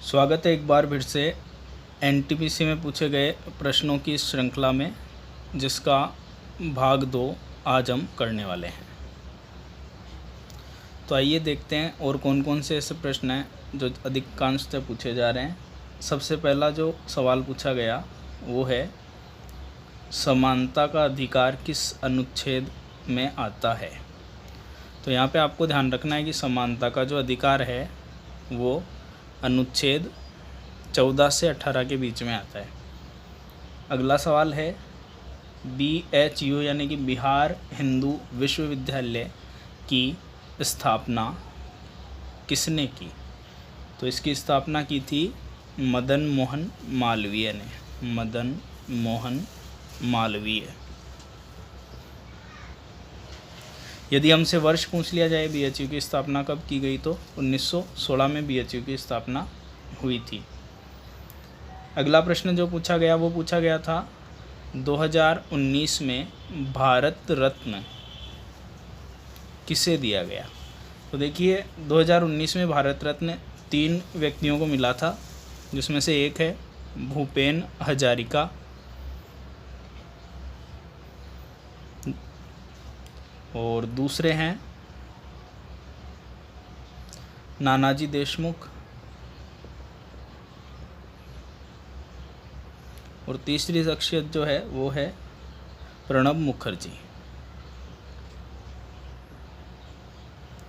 स्वागत है एक बार फिर से एनटीपीसी में पूछे गए प्रश्नों की इस श्रृंखला में, जिसका भाग 2 आज हम करने वाले हैं। तो आइए देखते हैं और कौन कौन से ऐसे प्रश्न हैं जो अधिकांशतः पूछे जा रहे हैं। सबसे पहला जो सवाल पूछा गया वो है, समानता का अधिकार किस अनुच्छेद में आता है। तो यहाँ पे आपको ध्यान रखना है कि समानता का जो अधिकार है वो अनुच्छेद 14 से 18 के बीच में आता है। अगला सवाल है, BHU यानी कि बिहार हिंदू विश्वविद्यालय की स्थापना किसने की। तो इसकी स्थापना की थी मदन मोहन मालवीय ने। मदन मोहन मालवीय। यदि हमसे वर्ष पूछ लिया जाए BHU की स्थापना कब की गई, तो 1916 में BHU की स्थापना हुई थी। अगला प्रश्न जो पूछा गया वो पूछा गया था 2019 में भारत रत्न किसे दिया गया। तो देखिए 2019 में भारत रत्न 3 व्यक्तियों को मिला था, जिसमें से एक है भूपेन हजारिका, और दूसरे हैं नानाजी देशमुख, और तीसरी शख्सियत जो है वो है प्रणब मुखर्जी।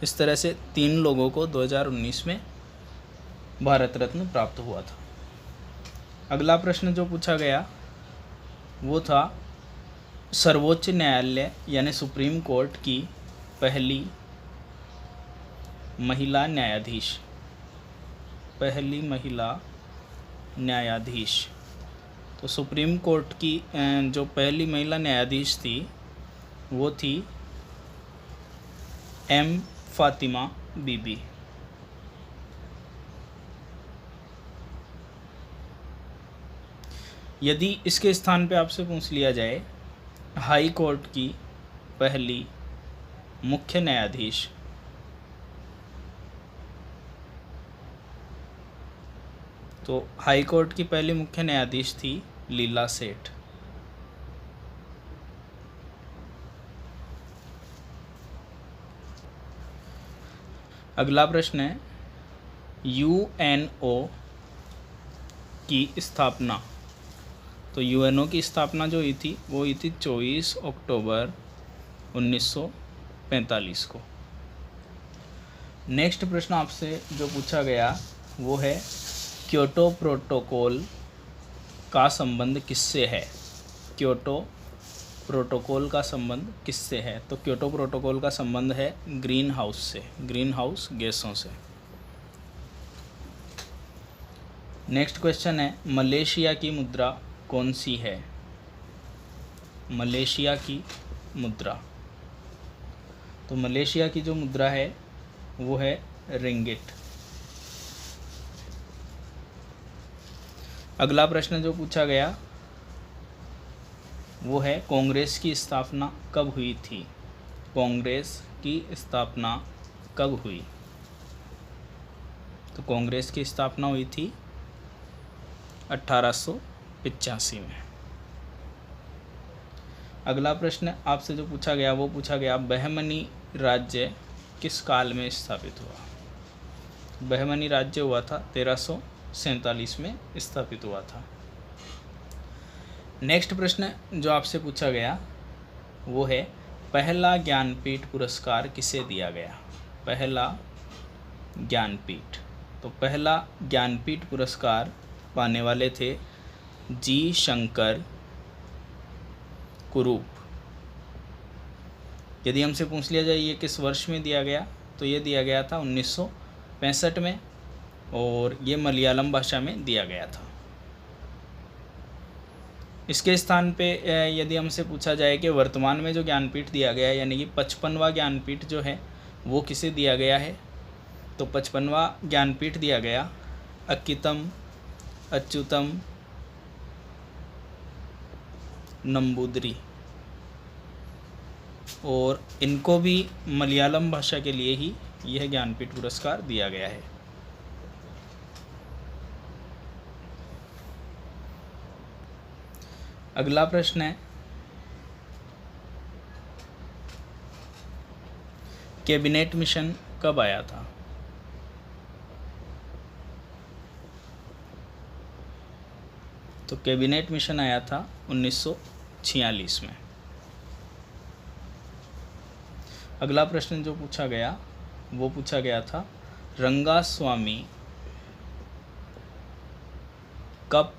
इस तरह से 3 लोगों को 2019 में भारत रत्न प्राप्त हुआ था। अगला प्रश्न जो पूछा गया वो था, सर्वोच्च न्यायालय यानी सुप्रीम कोर्ट की पहली महिला न्यायाधीश। पहली महिला न्यायाधीश। तो सुप्रीम कोर्ट की जो पहली महिला न्यायाधीश थी वो थी M फातिमा बीबी। यदि इसके स्थान पे आपसे पूछ लिया जाए हाई कोर्ट की पहली मुख्य न्यायाधीश, तो हाई कोर्ट की पहली मुख्य न्यायाधीश थी लीला सेठ। अगला प्रश्न है, UNO की स्थापना। तो UNO की स्थापना जो हुई थी वो हुई थी 24 अक्टूबर 1945 को। नेक्स्ट प्रश्न आपसे जो पूछा गया वो है, क्योटो प्रोटोकॉल का संबंध किससे है। क्योटो प्रोटोकॉल का संबंध किससे है। तो क्योटो प्रोटोकॉल का संबंध है ग्रीन हाउस से, ग्रीन हाउस गैसों से। नेक्स्ट क्वेश्चन है, मलेशिया की मुद्रा कौन सी है। मलेशिया की मुद्रा। तो मलेशिया की जो मुद्रा है वो है रिंगिट। अगला प्रश्न जो पूछा गया वो है, कांग्रेस की स्थापना कब हुई थी। कांग्रेस की स्थापना कब हुई। तो कांग्रेस की स्थापना हुई थी 1885 में। अगला प्रश्न आपसे जो पूछा गया वो पूछा गया, बहमनी राज्य किस काल में स्थापित हुआ। बहमनी राज्य हुआ था 1347 में स्थापित हुआ था। नेक्स्ट प्रश्न जो आपसे पूछा गया वो है, पहला ज्ञानपीठ पुरस्कार किसे दिया गया। पहला ज्ञानपीठ। तो पहला ज्ञानपीठ पुरस्कार पाने वाले थे G शंकर कुरूप। यदि हमसे पूछ लिया जाए ये किस वर्ष में दिया गया, तो ये दिया गया था 1965 में, और ये मलयालम भाषा में दिया गया था। इसके स्थान पे यदि हमसे पूछा जाए कि वर्तमान में जो ज्ञानपीठ दिया गया है, यानी कि 55वां ज्ञानपीठ जो है वो किसे दिया गया है, तो 55वां ज्ञानपीठ दिया गया अक्कितम अच्युतम नंबूदरी, और इनको भी मलयालम भाषा के लिए ही यह ज्ञानपीठ पुरस्कार दिया गया है। अगला प्रश्न है, कैबिनेट मिशन कब आया था? तो कैबिनेट मिशन आया था 1946 में। अगला प्रश्न जो पूछा गया वो पूछा गया था, रंगास्वामी कप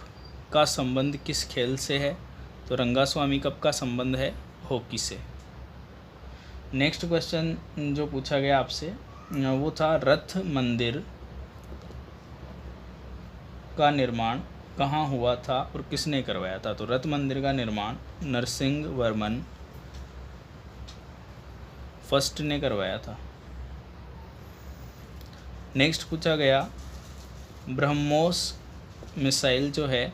का संबंध किस खेल से है? तो रंगास्वामी कप का संबंध है हॉकी से। नेक्स्ट क्वेश्चन जो पूछा गया आपसे वो था, रथ मंदिर का निर्माण कहाँ हुआ था और किसने करवाया था? तो रथ मंदिर का निर्माण नरसिंह वर्मन फर्स्ट ने करवाया था। नेक्स्ट पूछा गया, ब्रह्मोस मिसाइल जो है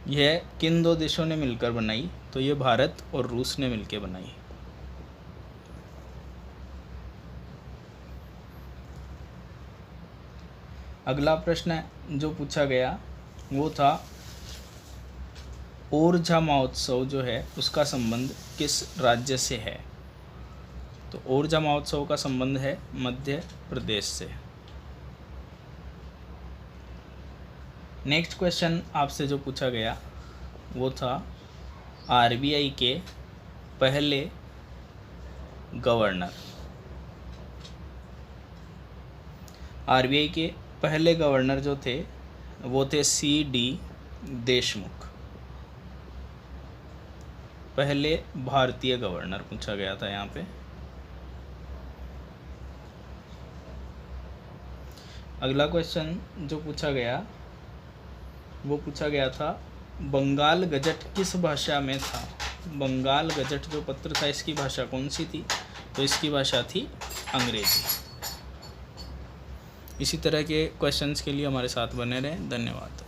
यह किन दो देशों ने मिलकर बनाई? तो ये भारत और रूस ने मिलकर बनाई। अगला प्रश्न जो पूछा गया वो था, ओरछा महोत्सव जो है उसका संबंध किस राज्य से है? तो ओरछा महोत्सव का संबंध है मध्य प्रदेश से। नेक्स्ट क्वेश्चन आपसे जो पूछा गया वो था, आरबीआई के पहले गवर्नर। आरबीआई के पहले गवर्नर जो थे वो थे C.D. देशमुख। पहले भारतीय गवर्नर पूछा गया था यहाँ पे। अगला क्वेश्चन जो पूछा गया वो पूछा गया था, बंगाल गजट किस भाषा में था? बंगाल गजट जो पत्र था इसकी भाषा कौन सी थी? तो इसकी भाषा थी अंग्रेजी। इसी तरह के क्वेश्चंस के लिए हमारे साथ बने रहें। धन्यवाद।